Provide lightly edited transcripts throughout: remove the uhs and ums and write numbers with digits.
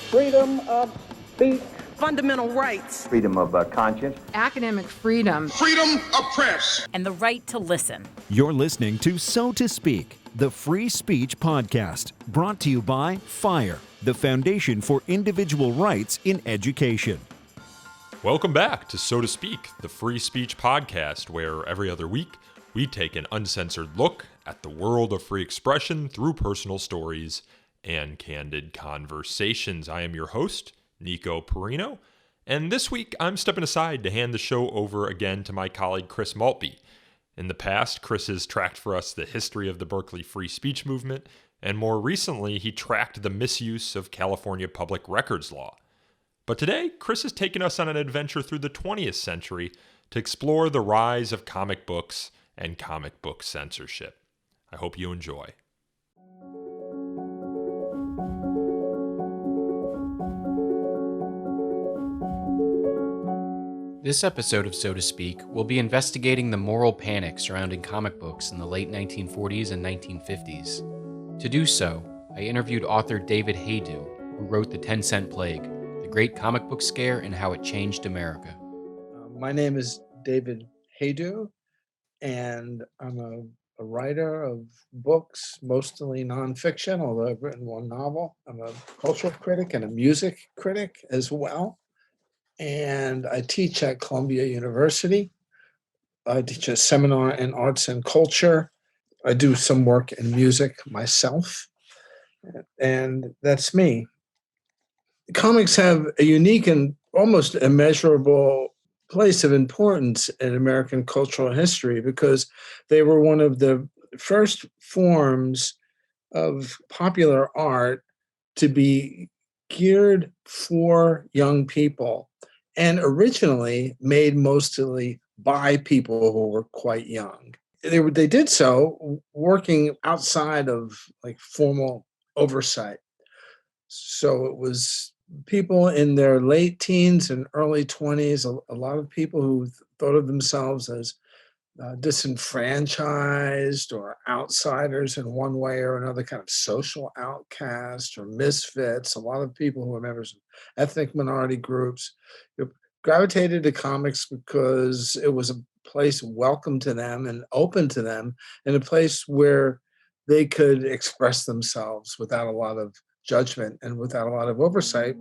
freedom of speech, fundamental rights, freedom of conscience, academic freedom, freedom of press, and the right to listen. You're listening to So to Speak, the free speech podcast, brought to you by FIRE, the Foundation for Individual Rights in Education. Welcome back to So to Speak, the free speech podcast, where every other week we take an uncensored look at the world of free expression through personal stories and candid conversations. I am your host, Nico Perino, and this week I'm stepping aside to hand the show over again to my colleague Chris Maltby. In the past, Chris has tracked for us the history of the Berkeley free speech movement, and more recently he tracked the misuse of California public records law. But today, Chris has taken us on an adventure through the 20th century to explore the rise of comic books and comic book censorship. I hope you enjoy. This episode of So to Speak will be investigating the moral panic surrounding comic books in the late 1940s and 1950s. To do so, I interviewed author David Haydu, who wrote The 10-Cent Plague, the Great Comic Book Scare and How It Changed America. My name is David Haydu, and I'm a writer of books, mostly nonfiction, although I've written one novel. I'm a cultural critic and a music critic as well. And I teach at Columbia University. I teach a seminar in arts and culture. I do some work in music myself. And that's me. Comics have a unique and almost immeasurable place of importance in American cultural history because they were one of the first forms of popular art to be geared for young people and originally made mostly by people who were quite young. They did so working outside of like formal oversight. So it was people in their late teens and early 20s, a lot of people who thought of themselves as disenfranchised or outsiders in one way or another, kind of social outcasts or misfits. A lot of people who were members of ethnic minority groups gravitated to comics because it was a place welcome to them and open to them, and a place where they could express themselves without a lot of judgment and without a lot of oversight.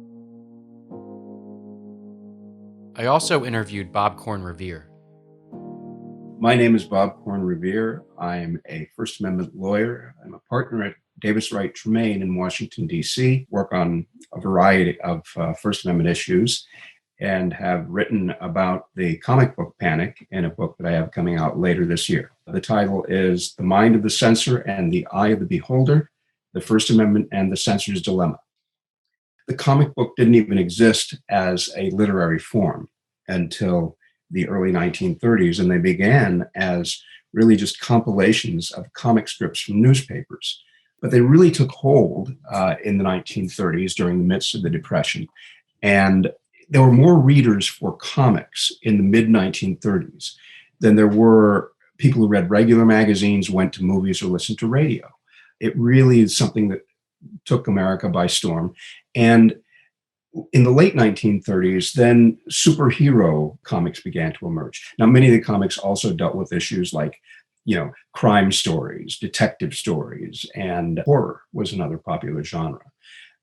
I also interviewed Bobcorn Rev. My name is Bobcorn Rev. I'm a First Amendment lawyer. I'm a partner at Davis Wright Tremaine in Washington, D.C., work on a variety of First Amendment issues, and have written about the comic book panic in a book that I have coming out later this year. The title is The Mind of the Censor and the Eye of the Beholder, the First Amendment and the Censor's Dilemma. The comic book didn't even exist as a literary form until the early 1930s, and they began as really just compilations of comic strips from newspapers. But they really took hold in the 1930s during the midst of the Depression, and there were more readers for comics in the mid-1930s than there were people who read regular magazines, went to movies, or listened to radio. It really is something that took America by storm. And in the late 1930s, then superhero comics began to emerge. Now, many of the comics also dealt with issues like, crime stories, detective stories, and horror was another popular genre.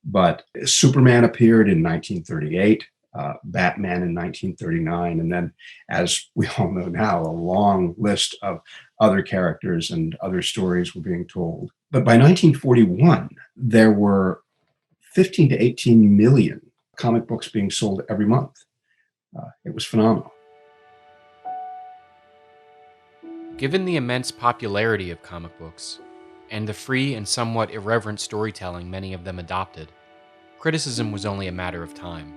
But Superman appeared in 1938, Batman in 1939, and then, as we all know now, a long list of other characters and other stories were being told. But by 1941, there were 15 to 18 million comic books being sold every month. It was phenomenal. Given the immense popularity of comic books, and the free and somewhat irreverent storytelling many of them adopted, criticism was only a matter of time.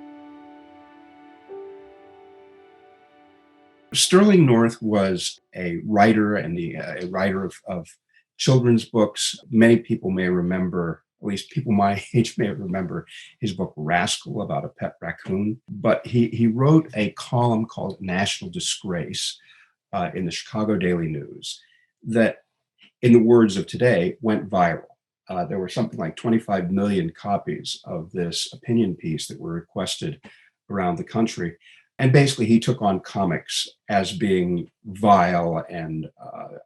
Sterling North was a writer and a writer of children's books. Many people may remember, at least people my age may remember, his book Rascal about a pet raccoon. But he wrote a column called National Disgrace in the Chicago Daily News that, in the words of today, went viral. there were something like 25 million copies of this opinion piece that were requested around the country. And basically, he took on comics as being vile and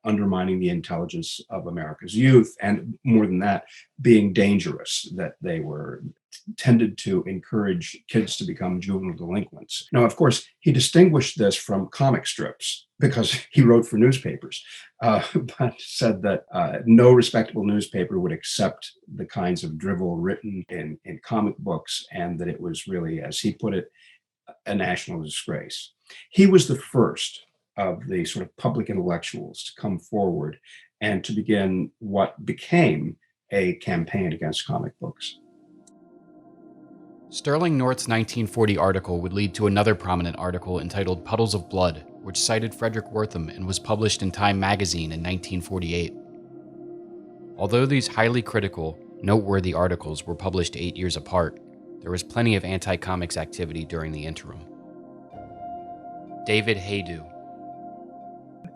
undermining the intelligence of America's youth, and more than that, being dangerous, that they were tended to encourage kids to become juvenile delinquents. Now, of course, he distinguished this from comic strips because he wrote for newspapers, but said that no respectable newspaper would accept the kinds of drivel written in comic books, and that it was really, as he put it, a national disgrace. He was the first of the sort of public intellectuals to come forward and to begin what became a campaign against comic books. Sterling North's 1940 article would lead to another prominent article entitled Puddles of Blood, which cited Frederick Wortham and was published in Time magazine in 1948. Although these highly critical, noteworthy articles were published 8 years apart, there was plenty of anti-comics activity during the interim. David Haydu.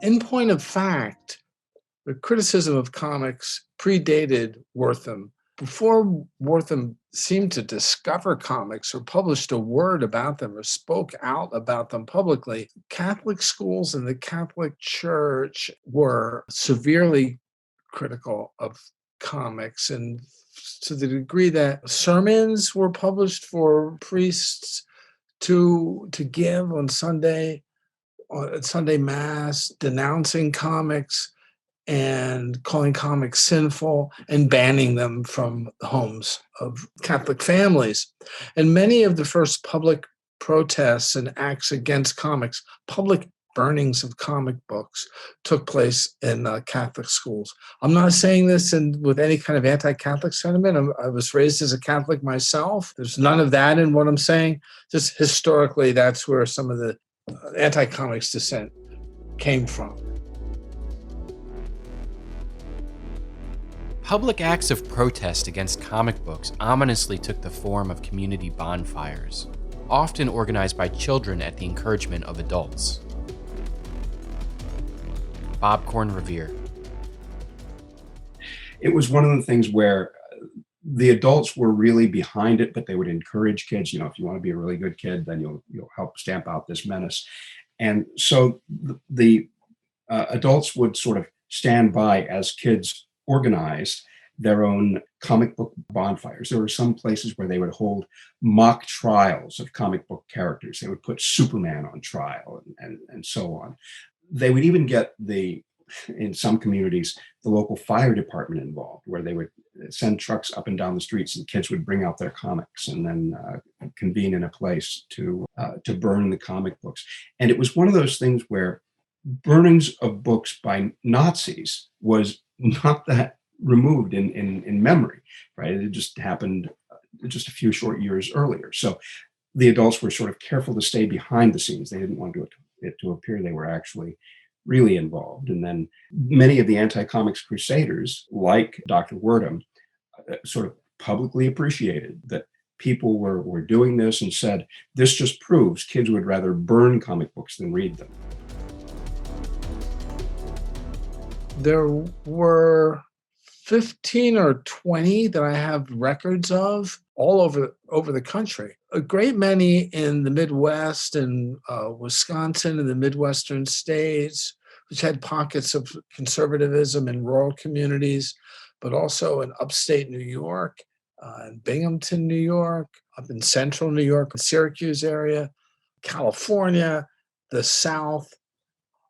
In point of fact, the criticism of comics predated Wortham. Before Wortham seemed to discover comics or published a word about them or spoke out about them publicly, Catholic schools and the Catholic Church were severely critical of comics, and to the degree that sermons were published for priests to give on Sunday Mass, denouncing comics and calling comics sinful and banning them from the homes of Catholic families. And many of the first public protests and acts against comics, public burnings of comic books, took place in Catholic schools. I'm not saying this with any kind of anti-Catholic sentiment. I was raised as a Catholic myself. There's none of that in what I'm saying. Just historically, that's where some of the anti-comics dissent came from. Public acts of protest against comic books ominously took the form of community bonfires, often organized by children at the encouragement of adults. Bobcorn Rev. It was one of the things where the adults were really behind it, but they would encourage kids, if you want to be a really good kid, then you'll help stamp out this menace. And so the adults would sort of stand by as kids organized their own comic book bonfires. There were some places where they would hold mock trials of comic book characters. They would put Superman on trial and so on. They would even get in some communities, the local fire department involved, where they would send trucks up and down the streets and kids would bring out their comics and then convene in a place to burn the comic books. And it was one of those things where burnings of books by Nazis was not that removed in memory, right? It just happened just a few short years earlier. So the adults were sort of careful to stay behind the scenes. They didn't want it to appear they were actually really involved. And then many of the anti-comics crusaders, like Dr. Wortham, sort of publicly appreciated that people were doing this and said, this just proves kids would rather burn comic books than read them. There were 15 or 20 that I have records of all over the country. A great many in the Midwest and Wisconsin and the Midwestern states, which had pockets of conservatism in rural communities, but also in upstate New York, in Binghamton, New York, up in central New York, Syracuse area, California, the South,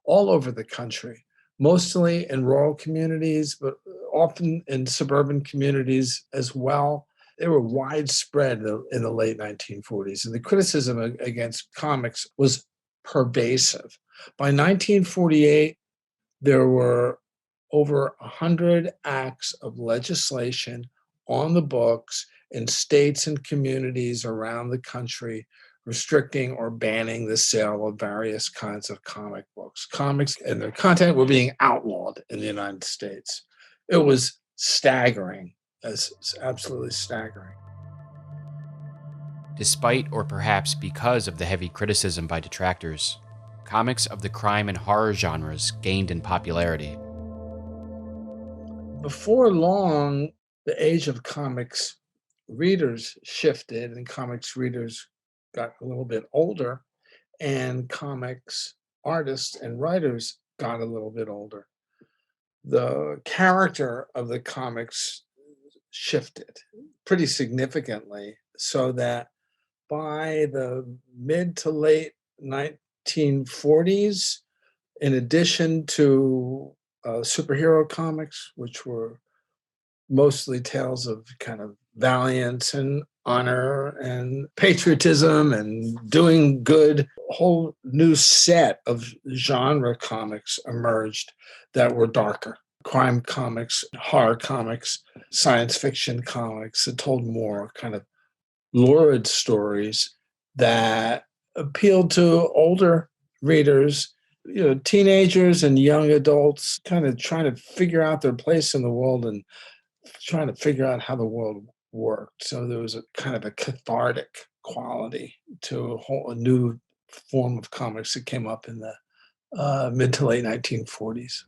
all over the country. Mostly in rural communities, but often in suburban communities as well. They were widespread in the late 1940s, and the criticism against comics was pervasive. By 1948, there were over 100 acts of legislation on the books in states and communities around the country restricting or banning the sale of various kinds of comic books. Comics and their content were being outlawed in the United States. It was staggering, absolutely staggering. Despite, or perhaps because of the heavy criticism by detractors, comics of the crime and horror genres gained in popularity. Before long, the age of comics readers shifted, and comics readers got a little bit older, and comics artists and writers got a little bit older. The character of the comics shifted pretty significantly, so that by the mid to late 1940s, in addition to superhero comics, which were mostly tales of kind of valiance and honor and patriotism and doing good, a whole new set of genre comics emerged that were darker. Crime comics, horror comics, science fiction comics that told more kind of lurid stories that appealed to older readers, teenagers and young adults kind of trying to figure out their place in the world and trying to figure out how the world worked. So there was a kind of a cathartic quality to a new form of comics that came up in the mid to late 1940s.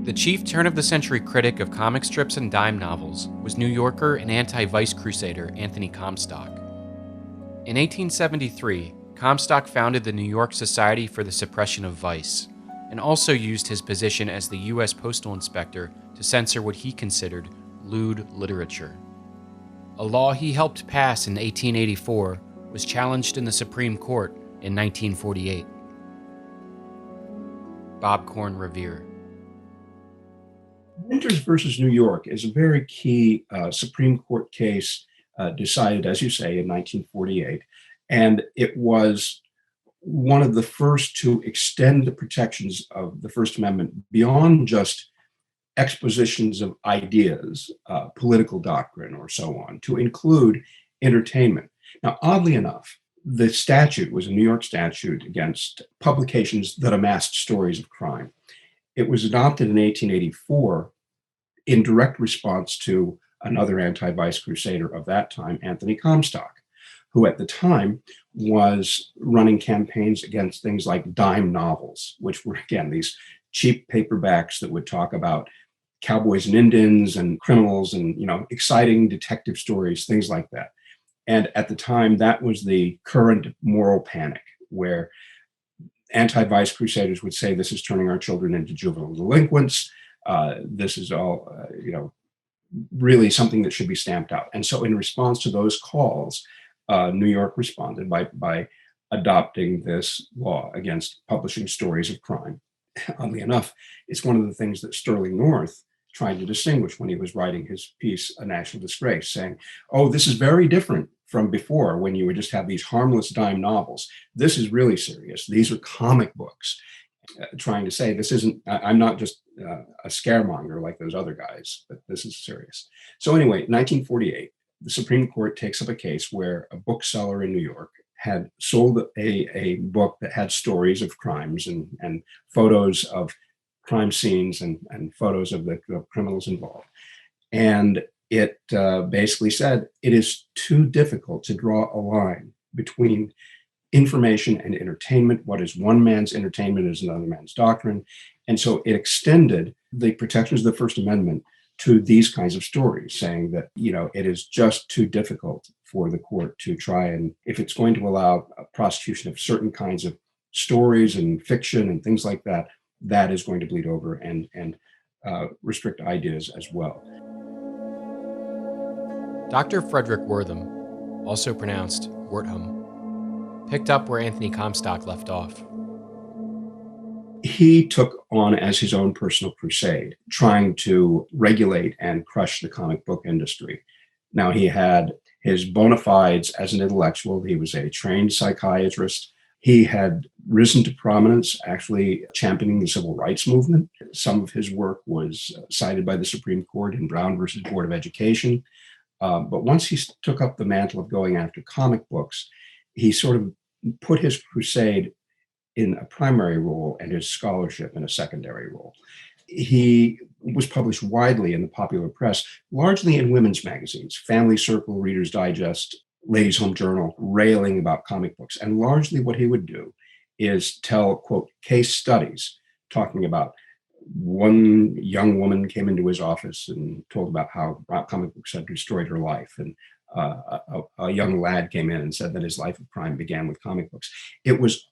The chief turn-of-the-century critic of comic strips and dime novels was New Yorker and anti-vice crusader Anthony Comstock. In 1873, Comstock founded the New York Society for the Suppression of Vice, and also used his position as the U.S. Postal Inspector to censor what he considered lewd literature. A law he helped pass in 1884 was challenged in the Supreme Court in 1948. Corn-Revere. Winters versus New York is a very key Supreme Court case decided, as you say, in 1948. And it was one of the first to extend the protections of the First Amendment beyond just expositions of ideas, political doctrine, or so on, to include entertainment. Now, oddly enough, the statute was a New York statute against publications that amassed stories of crime. It was adopted in 1884 in direct response to another anti-vice crusader of that time, Anthony Comstock, who at the time was running campaigns against things like dime novels, which were, again, these cheap paperbacks that would talk about cowboys and Indians and criminals and, exciting detective stories, things like that. And at the time, that was the current moral panic, where anti-vice crusaders would say, this is turning our children into juvenile delinquents. This is all, really something that should be stamped out. And so in response to those calls, New York responded by adopting this law against publishing stories of crime. Oddly enough, it's one of the things that Sterling North tried to distinguish when he was writing his piece, A National Disgrace, saying, oh, this is very different from before when you would just have these harmless dime novels. This is really serious. These are comic books. Trying to say this isn't, I'm not just a scaremonger like those other guys, but this is serious. So anyway, 1948, the Supreme Court takes up a case where a bookseller in New York had sold a book that had stories of crimes and photos of crime scenes and photos of the criminals involved. And it basically said it is too difficult to draw a line between information and entertainment. What is one man's entertainment is another man's doctrine. And so it extended the protections of the First Amendment to these kinds of stories, saying that, it is just too difficult for the court to try and, if it's going to allow a prosecution of certain kinds of stories and fiction and things like that, that is going to bleed over and restrict ideas as well. Dr. Frederick Wortham, also pronounced Wortham, picked up where Anthony Comstock left off. He took on as his own personal crusade, trying to regulate and crush the comic book industry. Now, he had his bona fides as an intellectual. He was a trained psychiatrist. He had risen to prominence, actually championing the civil rights movement. Some of his work was cited by the Supreme Court in Brown versus Board of Education. But once he took up the mantle of going after comic books, he sort of put his crusade in a primary role and his scholarship in a secondary role. He was published widely in the popular press, largely in women's magazines, Family Circle, Reader's Digest, Ladies' Home Journal, railing about comic books. And largely what he would do is tell, quote, case studies, talking about One young woman came into his office and told about how comic books had destroyed her life. And a young lad came in and said that his life of crime began with comic books. It was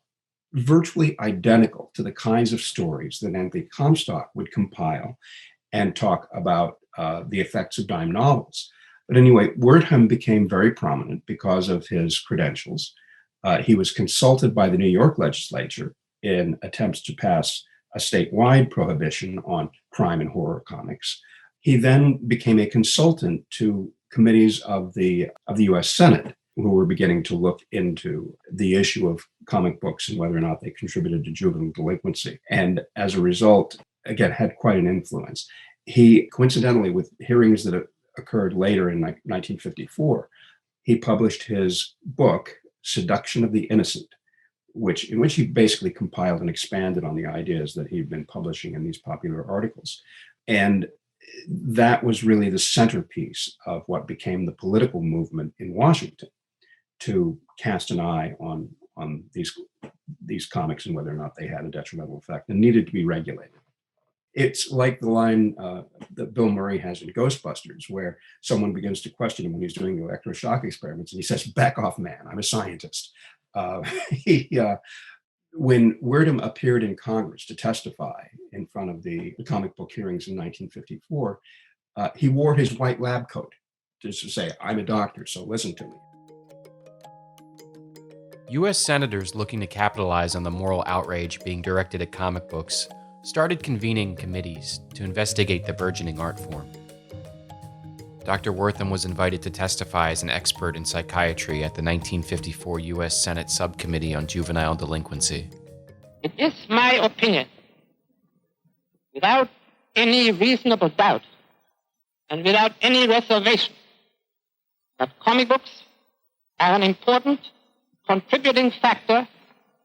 virtually identical to the kinds of stories that Anthony Comstock would compile and talk about the effects of dime novels. But anyway, Wortham became very prominent because of his credentials. He was consulted by the New York legislature in attempts to pass a statewide prohibition on crime and horror comics. He then became a consultant to committees of the U.S. Senate, who were beginning to look into the issue of comic books and whether or not they contributed to juvenile delinquency. And as a result, again, had quite an influence. He, coincidentally, with hearings that occurred later in 1954, he published his book, Seduction of the Innocent, in which he basically compiled and expanded on the ideas that he'd been publishing in these popular articles. And that was really the centerpiece of what became the political movement in Washington to cast an eye on these comics and whether or not they had a detrimental effect and needed to be regulated. It's like the line that Bill Murray has in Ghostbusters, where someone begins to question him when he's doing the electroshock experiments, and he says, "Back off, man, I'm a scientist." When Wortham appeared in Congress to testify in front of the comic book hearings in 1954, he wore his white lab coat to say, "I'm a doctor, so listen to me." U.S. senators looking to capitalize on the moral outrage being directed at comic books started convening committees to investigate the burgeoning art form. Dr. Wortham was invited to testify as an expert in psychiatry at the 1954 U.S. Senate Subcommittee on Juvenile Delinquency. It is my opinion, without any reasonable doubt and without any reservation, that comic books are an important contributing factor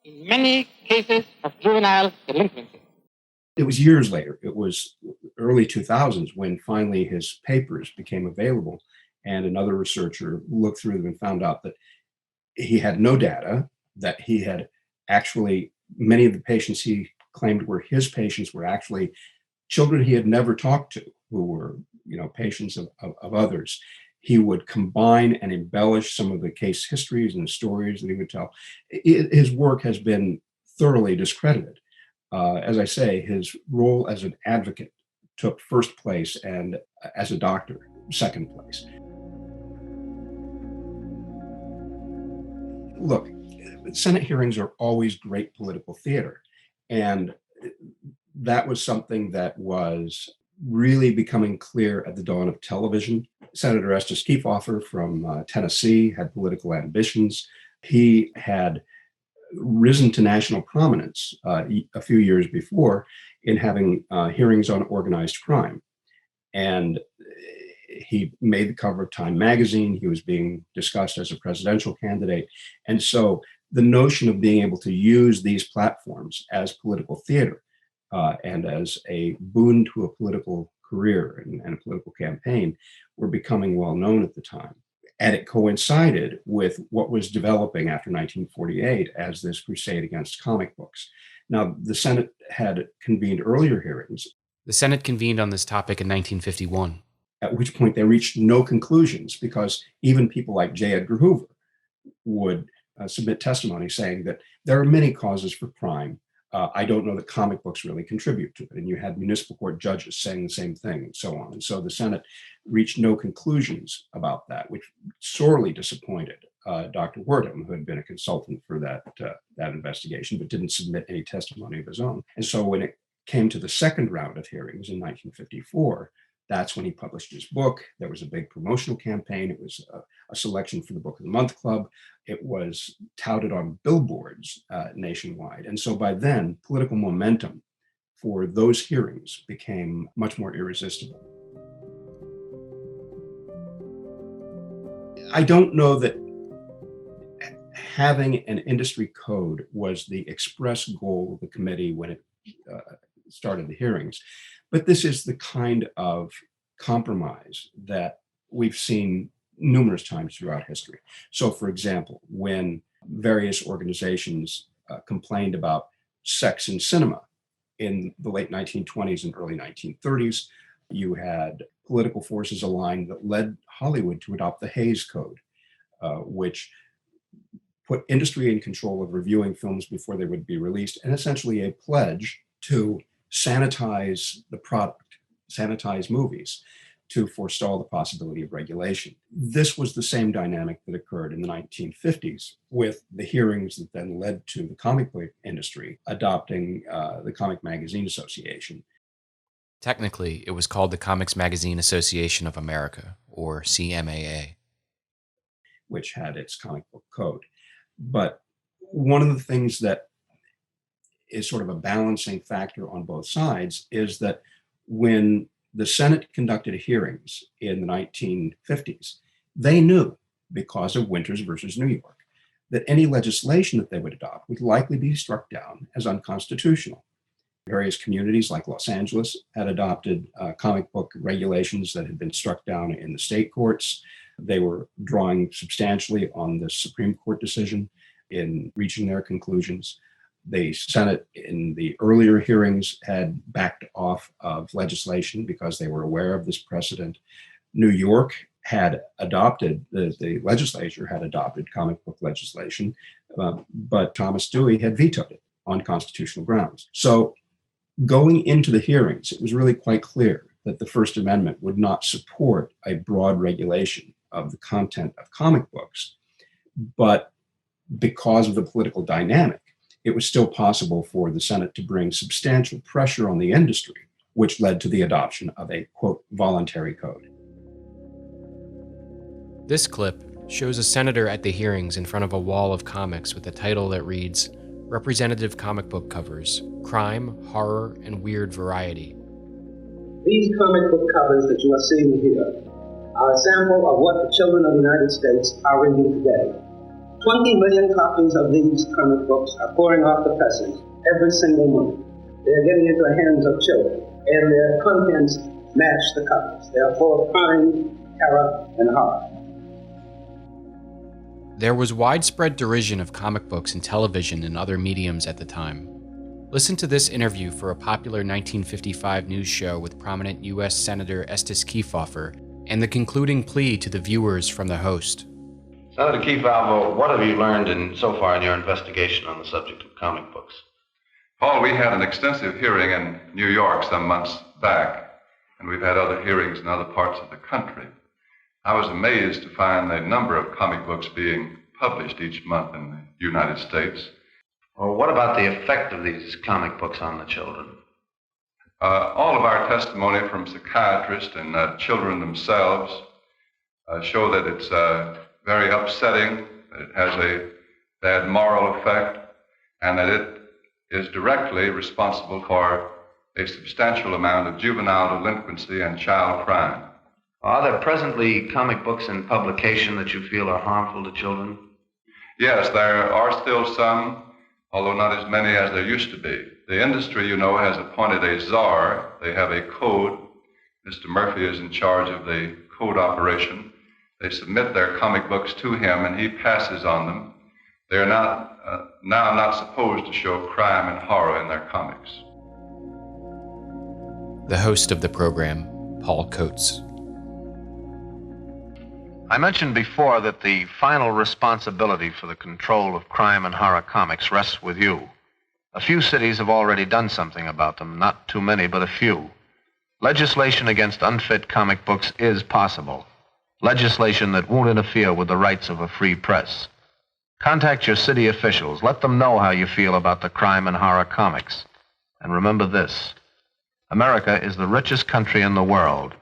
in many cases of juvenile delinquency. It was years later, it was early 2000s when finally his papers became available, and another researcher looked through them and found out that he had no data, that he had actually, many of the patients he claimed were his patients were actually children he had never talked to, who were, patients of others. He would combine and embellish some of the case histories and the stories that he would tell. His work has been thoroughly discredited. As I say, his role as an advocate took first place, and as a doctor, second place. Look, Senate hearings are always great political theater, and that was something that was really becoming clear at the dawn of television. Senator Estes Keffer from Tennessee had political ambitions. He had risen to national prominence a few years before in having hearings on organized crime. And he made the cover of Time magazine. He was being discussed as a presidential candidate. And so the notion of being able to use these platforms as political theater and as a boon to a political career and a political campaign were becoming well known at the time. And it coincided with what was developing after 1948 as this crusade against comic books. Now, the Senate had convened earlier hearings. The Senate convened on this topic in 1951. At which point they reached no conclusions, because even people like J. Edgar Hoover would submit testimony saying that there are many causes for crime. I don't know that comic books really contribute to it. And you had municipal court judges saying the same thing and so on. And so the Senate reached no conclusions about that, which sorely disappointed Dr. Wortham, who had been a consultant for that investigation, but didn't submit any testimony of his own. And so when it came to the second round of hearings in 1954, that's when he published his book. There was a big promotional campaign. It was a selection for the Book of the Month Club. It was touted on billboards nationwide. And so by then, political momentum for those hearings became much more irresistible. I don't know that having an industry code was the express goal of the committee when it started the hearings. But this is the kind of compromise that we've seen numerous times throughout history. So, for example, when various organizations complained about sex in cinema, in the late 1920s and early 1930s. You had political forces aligned that led Hollywood to adopt the Hays Code, which put industry in control of reviewing films before they would be released, and essentially a pledge to sanitize the product, sanitize movies, to forestall the possibility of regulation. This was the same dynamic that occurred in the 1950s with the hearings that then led to the comic book industry adopting the Comic Magazine Association. Technically, it was called the Comics Magazine Association of America, or CMAA, which had its comic book code. But one of the things that is sort of a balancing factor on both sides is that when the Senate conducted hearings in the 1950s, they knew, because of Winters versus New York, that any legislation that they would adopt would likely be struck down as unconstitutional. Various communities like Los Angeles had adopted comic book regulations that had been struck down in the state courts. They were drawing substantially on the Supreme Court decision in reaching their conclusions. The Senate in the earlier hearings had backed off of legislation because they were aware of this precedent. New York had adopted, the legislature had adopted comic book legislation, but Thomas Dewey had vetoed it on constitutional grounds. So going into the hearings, it was really quite clear that the First Amendment would not support a broad regulation of the content of comic books. But because of the political dynamic, it was still possible for the Senate to bring substantial pressure on the industry, which led to the adoption of a, quote, voluntary code. This clip shows a senator at the hearings in front of a wall of comics with a title that reads, Representative Comic Book Covers, Crime, Horror, and Weird Variety. These comic book covers that you are seeing here are a sample of what the children of the United States are reading today. 20 million copies of these comic books are pouring off the presses every single month. They are getting into the hands of children, and their contents match the covers. They are full of crime, terror, and horror. There was widespread derision of comic books in television and other mediums at the time. Listen to this interview for a popular 1955 news show with prominent U.S. Senator Estes Keffer and the concluding plea to the viewers from the host. Senator Keffer, what have you learned so far in your investigation on the subject of comic books? Paul, we had an extensive hearing in New York some months back, and we've had other hearings in other parts of the country. I was amazed to find the number of comic books being published each month in the United States. Well, what about the effect of these comic books on the children? All of our testimony from psychiatrists and children themselves show that it's very upsetting, that it has a bad moral effect, and that it is directly responsible for a substantial amount of juvenile delinquency and child crime. Are there presently comic books in publication that you feel are harmful to children? Yes, there are still some, although not as many as there used to be. The industry, you know, has appointed a czar. They have a code. Mr. Murphy is in charge of the code operation. They submit their comic books to him, and he passes on them. They are now not supposed to show crime and horror in their comics. The host of the program, Paul Coates. I mentioned before that the final responsibility for the control of crime and horror comics rests with you. A few cities have already done something about them, not too many, but a few. Legislation against unfit comic books is possible. Legislation that won't interfere with the rights of a free press. Contact your city officials. Let them know how you feel about the crime and horror comics. And remember this: America is the richest country in the world.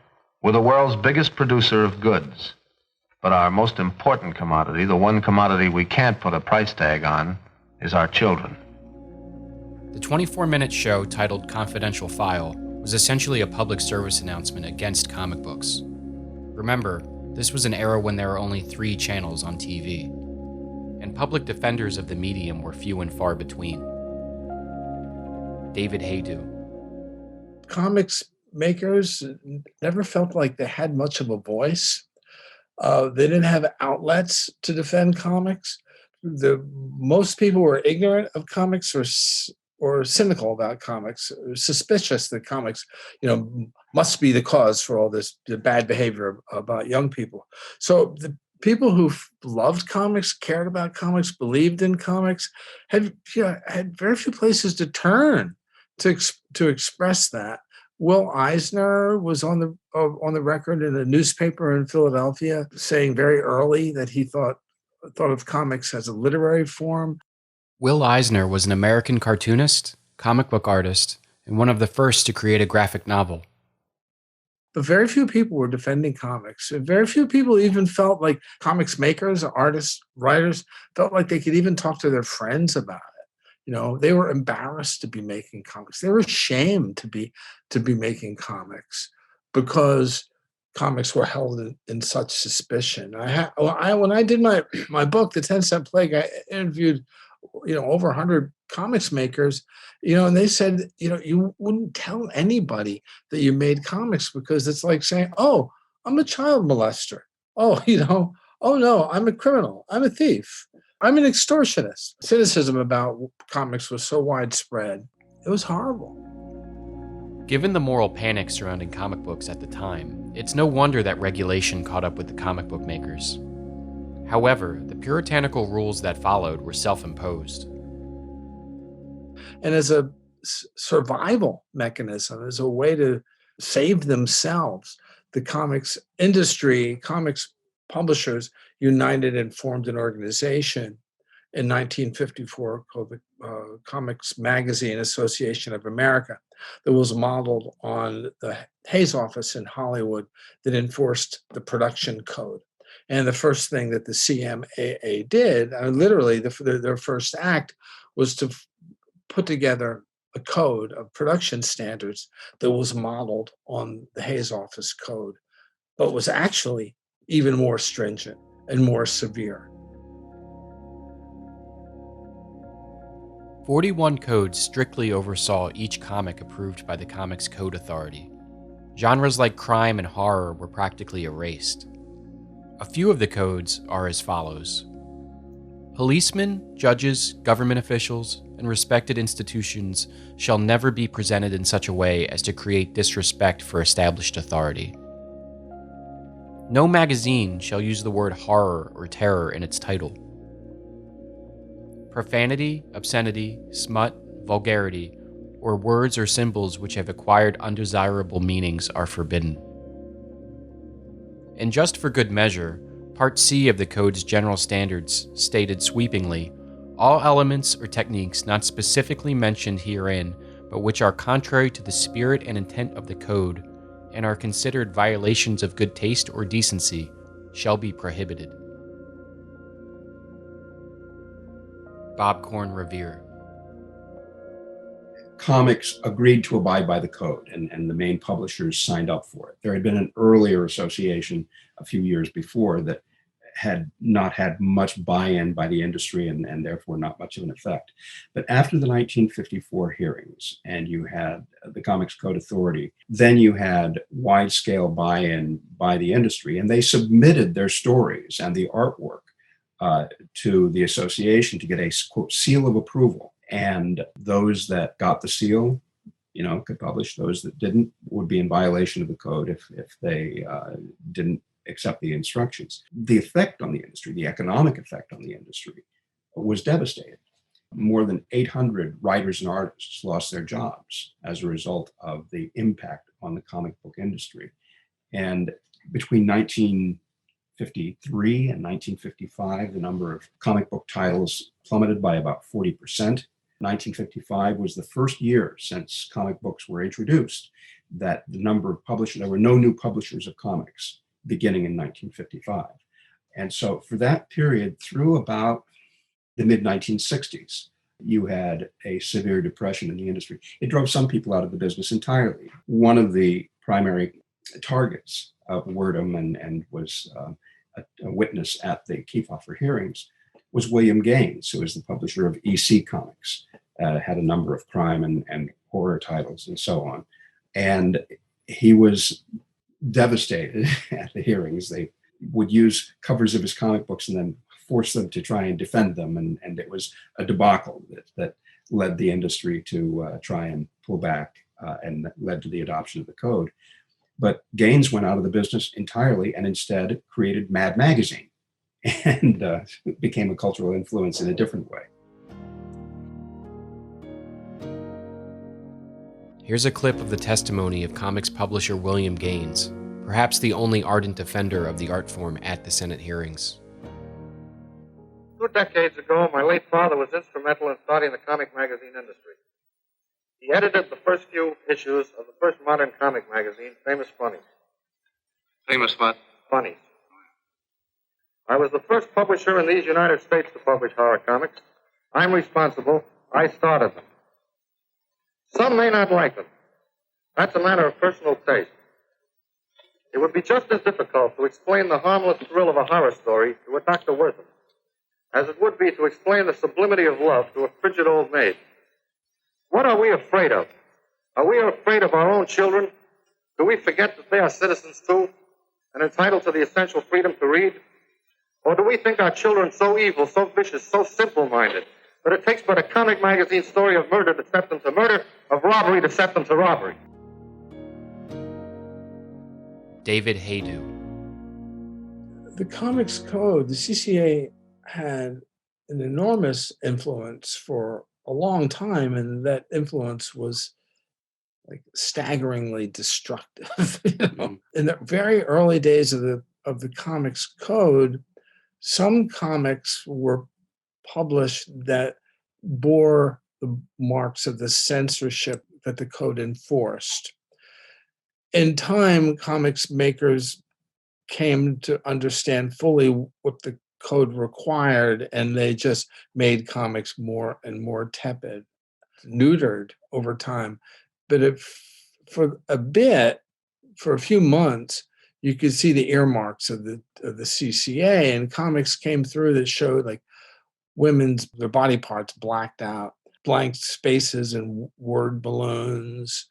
We're the world's biggest producer of goods. But our most important commodity, the one commodity we can't put a price tag on, is our children. The 24-minute show titled Confidential File was essentially a public service announcement against comic books. Remember, this was an era when there were only 3 channels on TV, and public defenders of the medium were few and far between. David Haydu. Comics makers never felt like they had much of a voice. They didn't have outlets to defend comics. Most people were ignorant of comics or or cynical about comics, or suspicious that comics, must be the cause for all this the bad behavior about young people. So the people who loved comics, cared about comics, believed in comics, had very few places to turn to express that. Will Eisner was on the record in a newspaper in Philadelphia saying very early that he thought of comics as a literary form. Will Eisner was an American cartoonist, comic book artist, and one of the first to create a graphic novel. But very few people were defending comics. And very few people even felt like comics makers, artists, writers felt like they could even talk to their friends about it. They were embarrassed to be making comics. They were ashamed to be making comics because comics were held in such suspicion. When I did my book, The 10-Cent Plague, I interviewed over 100 comics makers, and they said, you wouldn't tell anybody that you made comics because it's like saying, oh, I'm a child molester. Oh, oh no, I'm a criminal. I'm a thief. I'm an extortionist. Cynicism about comics was so widespread. It was horrible. Given the moral panic surrounding comic books at the time, it's no wonder that regulation caught up with the comic book makers. However, the puritanical rules that followed were self-imposed. And as a survival mechanism, as a way to save themselves, the comics industry, comics publishers united and formed an organization in 1954 called the Comics Magazine Association of America that was modeled on the Hayes office in Hollywood that enforced the production code. And the first thing that the CMAA did, literally their first act, was to put together a code of production standards that was modeled on the Hayes office code, but was actually even more stringent and more severe. 41 codes strictly oversaw each comic approved by the Comics Code Authority. Genres like crime and horror were practically erased. A few of the codes are as follows. Policemen, judges, government officials, and respected institutions shall never be presented in such a way as to create disrespect for established authority. No magazine shall use the word horror or terror in its title. Profanity, obscenity, smut, vulgarity, or words or symbols which have acquired undesirable meanings are forbidden. And just for good measure, Part C of the Code's general standards stated sweepingly, all elements or techniques not specifically mentioned herein, but which are contrary to the spirit and intent of the Code, and are considered violations of good taste or decency, shall be prohibited. Corn-Revere. Comics agreed to abide by the code, and the main publishers signed up for it. There had been an earlier association a few years before that had not had much buy-in by the industry and therefore not much of an effect. But after the 1954 hearings, and you had the Comics Code Authority, then you had wide-scale buy-in by the industry, and they submitted their stories and the artwork to the association to get a, quote, seal of approval. And those that got the seal, could publish. Those that didn't would be in violation of the code if they didn't accept the instructions. The effect on the industry, the economic effect on the industry, was devastating. More than 800 writers and artists lost their jobs as a result of the impact on the comic book industry. And between 1953 and 1955, the number of comic book titles plummeted by about 40%. 1955 was the first year since comic books were introduced that the number of publishers, there were no new publishers of comics beginning in 1955. And so for that period, through about the mid-1960s, you had a severe depression in the industry. It drove some people out of the business entirely. One of the primary targets of Wortham and was a witness at the Keffer hearings was William Gaines, who was the publisher of EC Comics, had a number of crime and horror titles and so on. And he was devastated at the hearings. They would use covers of his comic books and then force them to try and defend them. And it was a debacle that led the industry to try and pull back and led to the adoption of the code. But Gaines went out of the business entirely and instead created Mad Magazine and became a cultural influence in a different way. Here's a clip of the testimony of comics publisher William Gaines, perhaps the only ardent defender of the art form at the Senate hearings. 2 decades ago, my late father was instrumental in starting the comic magazine industry. He edited the first few issues of the first modern comic magazine, Famous Funnies. Famous what? Funnies. I was the first publisher in these United States to publish horror comics. I'm responsible. I started them. Some may not like them. That's a matter of personal taste. It would be just as difficult to explain the harmless thrill of a horror story to a Dr. Wortham as it would be to explain the sublimity of love to a frigid old maid. What are we afraid of? Are we afraid of our own children? Do we forget that they are citizens too and entitled to the essential freedom to read? Or do we think our children so evil, so vicious, so simple-minded that it takes but a comic magazine story of murder to set them to murder, of robbery to set them to robbery? David Haydu. The Comics Code, the CCA, had an enormous influence for a long time, and that influence was like staggeringly destructive. In the very early days of the Comics Code, some comics were published that bore the marks of the censorship that the code enforced. In time, comics makers came to understand fully what the code required, and they just made comics more and more tepid, neutered over time. But for a few months, you could see the earmarks of the CCA, and comics came through that showed like their body parts blacked out, blank spaces and word balloons,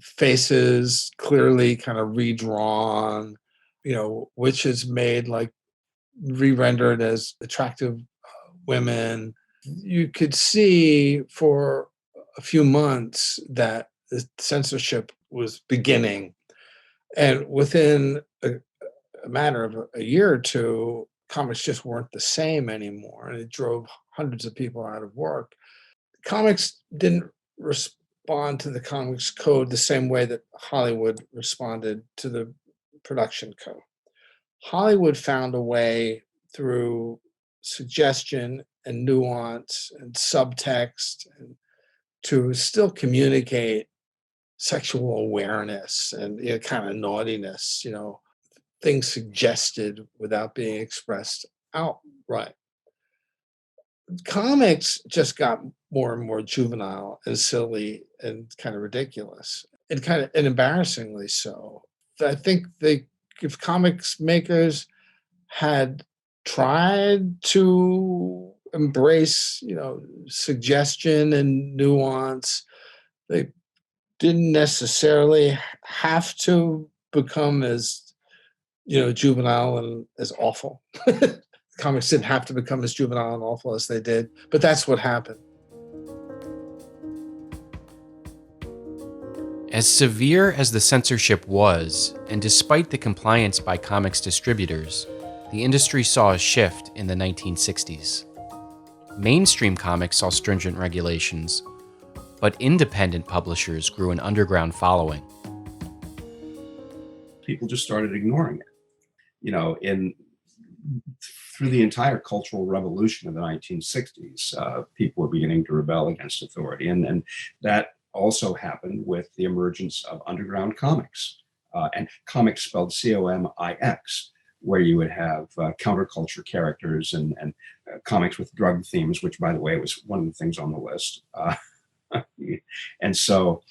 faces clearly kind of redrawn, witches made like re-rendered as attractive women. You could see for a few months that the censorship was beginning. And within a matter of a year or two, comics just weren't the same anymore. And it drove hundreds of people out of work. Comics didn't respond to the Comics Code the same way that Hollywood responded to the production code. Hollywood found a way through suggestion and nuance and subtext and to still communicate sexual awareness and kind of naughtiness, things suggested without being expressed outright. Comics just got more and more juvenile and silly and kind of ridiculous and embarrassingly so. I think if comics makers had tried to embrace, suggestion and nuance, they didn't necessarily have to become as, juvenile and as awful. Comics didn't have to become as juvenile and awful as they did, but that's what happened. As severe as the censorship was, and despite the compliance by comics distributors, the industry saw a shift in the 1960s. Mainstream comics saw stringent regulations, but independent publishers grew an underground following. People just started ignoring it. Through the entire cultural revolution of the 1960s, people were beginning to rebel against authority. And that also happened with the emergence of underground comics, and comics spelled C-O-M-I-X, where you would have counterculture characters and comics with drug themes, which, by the way, was one of the things on the list. And so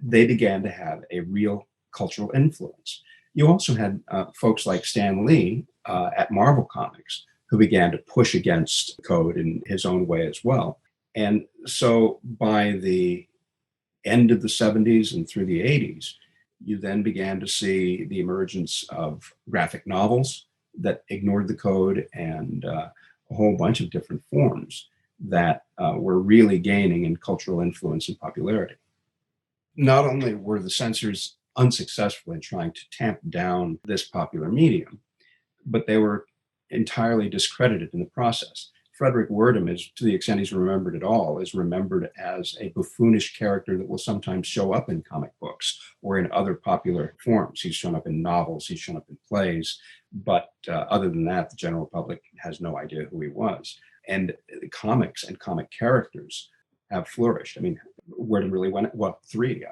they began to have a real cultural influence. You also had folks like Stan Lee at Marvel Comics, who began to push against code in his own way as well. And so by the end of the 70s and through the 80s, you then began to see the emergence of graphic novels that ignored the code and a whole bunch of different forms that were really gaining in cultural influence and popularity. Not only were the censors unsuccessful in trying to tamp down this popular medium, but they were entirely discredited in the process. Frederick Wortham is, to the extent he's remembered at all, is remembered as a buffoonish character that will sometimes show up in comic books or in other popular forms. He's shown up in novels, he's shown up in plays, but other than that, the general public has no idea who he was. And the comics and comic characters have flourished. I mean, Wortham really went, well, three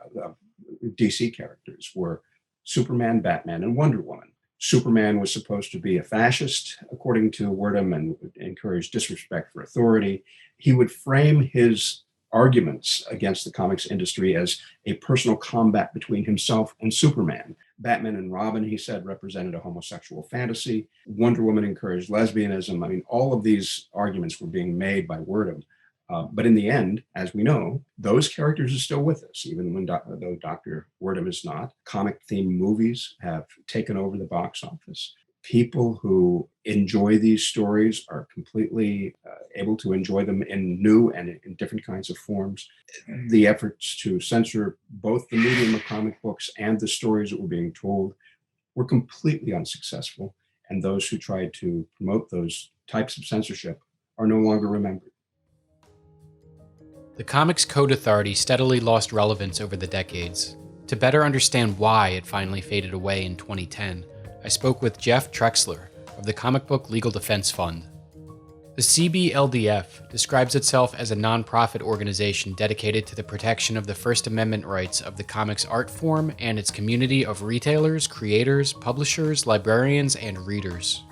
DC characters were Superman, Batman, and Wonder Woman. Superman was supposed to be a fascist, according to Wortham, and would encourage disrespect for authority. He would frame his arguments against the comics industry as a personal combat between himself and Superman. Batman and Robin, he said, represented a homosexual fantasy. Wonder Woman encouraged lesbianism. I mean, all of these arguments were being made by Wortham. But in the end, as we know, those characters are still with us, even when though Dr. Wortham is not. Comic-themed movies have taken over the box office. People who enjoy these stories are completely able to enjoy them in new and in different kinds of forms. The efforts to censor both the medium of comic books and the stories that were being told were completely unsuccessful, and those who tried to promote those types of censorship are no longer remembered. The Comics Code Authority steadily lost relevance over the decades. To better understand why it finally faded away in 2010, I spoke with Jeff Trexler of the Comic Book Legal Defense Fund. The CBLDF describes itself as a nonprofit organization dedicated to the protection of the First Amendment rights of the comics art form and its community of retailers, creators, publishers, librarians, and readers.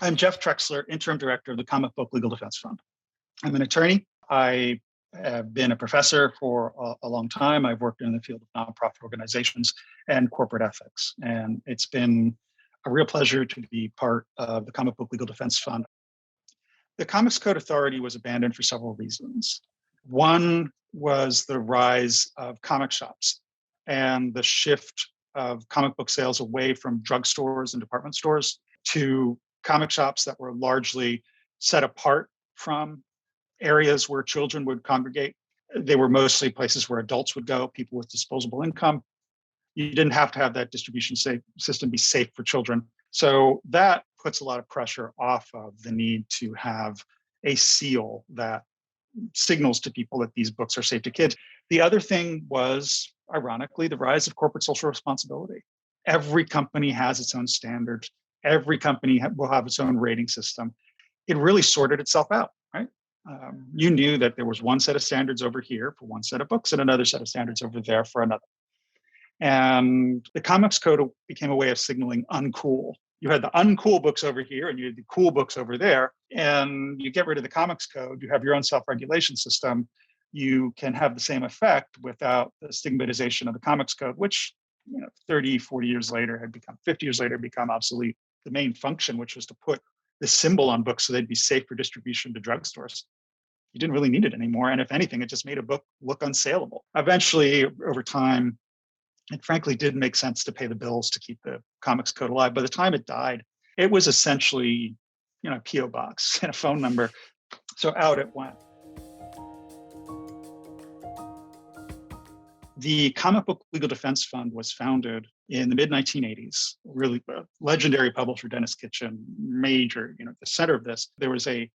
I'm Jeff Trexler, Interim Director of the Comic Book Legal Defense Fund. I'm an attorney. I have been a professor for a long time. I've worked in the field of nonprofit organizations and corporate ethics. And it's been a real pleasure to be part of the Comic Book Legal Defense Fund. The Comics Code Authority was abandoned for several reasons. One was the rise of comic shops and the shift of comic book sales away from drugstores and department stores to comic shops that were largely set apart from areas where children would congregate. They were mostly places where adults would go, people with disposable income. You didn't have to have that distribution system be safe for children. So that puts a lot of pressure off of the need to have a seal that signals to people that these books are safe to kids. The other thing was, ironically, the rise of corporate social responsibility. Every company has its own standards. Every company will have its own rating system. It really sorted itself out, right? You knew that there was one set of standards over here for one set of books and another set of standards over there for another. And the Comics Code became a way of signaling uncool. You had the uncool books over here and you had the cool books over there. And you get rid of the Comics Code, you have your own self-regulation system. You can have the same effect without the stigmatization of the Comics Code, which 30, 40 years later had become, 50 years later, become obsolete. The main function, which was to put the symbol on books so they'd be safe for distribution to drugstores. You didn't really need it anymore. And if anything, it just made a book look unsaleable. Eventually, over time, it frankly did make sense to pay the bills to keep the Comics Code alive. By the time it died, it was essentially, a P.O. box and a phone number. So out it went. The Comic Book Legal Defense Fund was founded in the mid-1980s, really legendary publisher Dennis Kitchen, major, the center of this. There was a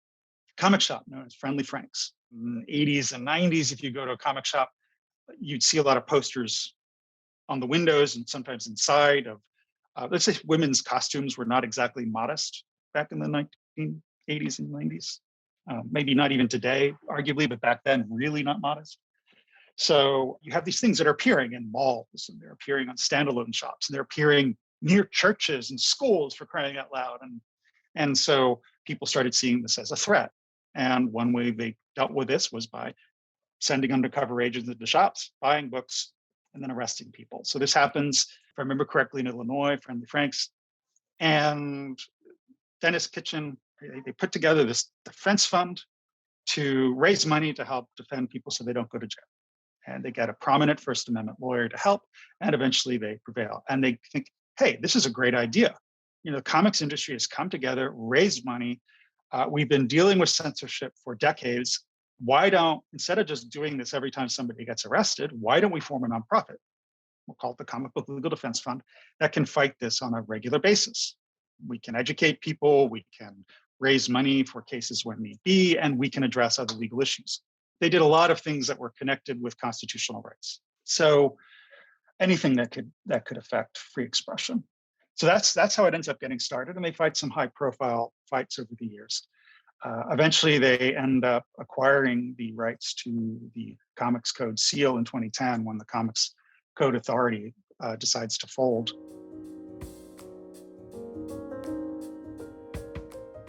comic shop known as Friendly Frank's. In the 80s and 90s, if you go to a comic shop, you'd see a lot of posters on the windows and sometimes inside of, let's say women's costumes were not exactly modest back in the 1980s and 90s. Maybe not even today, arguably, but back then, really not modest. So you have these things that are appearing in malls, and they're appearing on standalone shops, and they're appearing near churches and schools, for crying out loud. And so people started seeing this as a threat. And one way they dealt with this was by sending undercover agents into shops, buying books, and then arresting people. So this happens, if I remember correctly, in Illinois, Friendly Frank's. And Dennis Kitchen, they put together this defense fund to raise money to help defend people so they don't go to jail. And they get a prominent First Amendment lawyer to help, and eventually they prevail. And they think, hey, this is a great idea. The comics industry has come together, raised money. We've been dealing with censorship for decades. Why don't, instead of just doing this every time somebody gets arrested, why don't we form a nonprofit? We'll call it the Comic Book Legal Defense Fund that can fight this on a regular basis. We can educate people, we can raise money for cases when need be, and we can address other legal issues. They did a lot of things that were connected with constitutional rights. So anything that could affect free expression. So that's how it ends up getting started, and they fight some high-profile fights over the years. Eventually, they end up acquiring the rights to the Comics Code seal in 2010 when the Comics Code Authority decides to fold.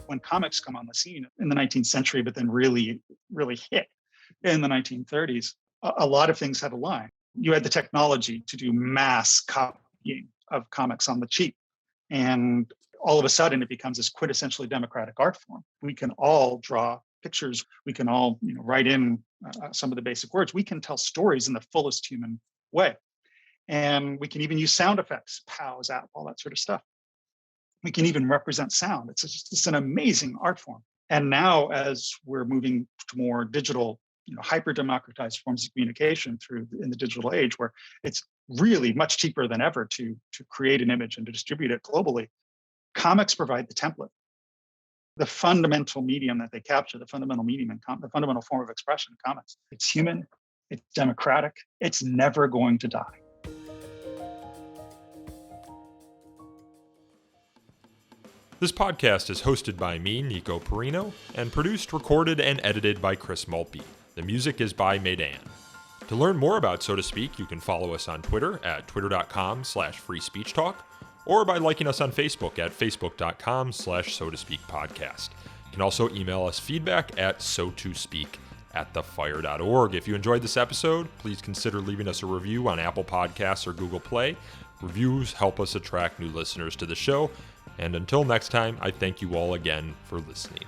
When comics come on the scene in the 19th century, but then really hit in the 1930s, a lot of things had a line. You had the technology to do mass copying of comics on the cheap. And all of a sudden, it becomes this quintessentially democratic art form. We can all draw pictures. We can all write in some of the basic words. We can tell stories in the fullest human way. And we can even use sound effects, pow, zap, all that sort of stuff. We can even represent sound. It's an amazing art form. And now, as we're moving to more digital, hyper-democratized forms of communication in the digital age, where it's really much cheaper than ever to create an image and to distribute it globally, comics provide the template. The fundamental medium that they capture, the fundamental medium and the fundamental form of expression in comics. It's human, it's democratic, it's never going to die. This podcast is hosted by me, Nico Perino, and produced, recorded, and edited by Chris Maltby. The music is by Maydan. To learn more about So to Speak, you can follow us on Twitter at twitter.com/freespeechtalk, or by liking us on Facebook at facebook.com/so-to-speak-podcast. You can also email us feedback at so-to-speak@thefire.org. If you enjoyed this episode, please consider leaving us a review on Apple Podcasts or Google Play. Reviews help us attract new listeners to the show. And until next time, I thank you all again for listening.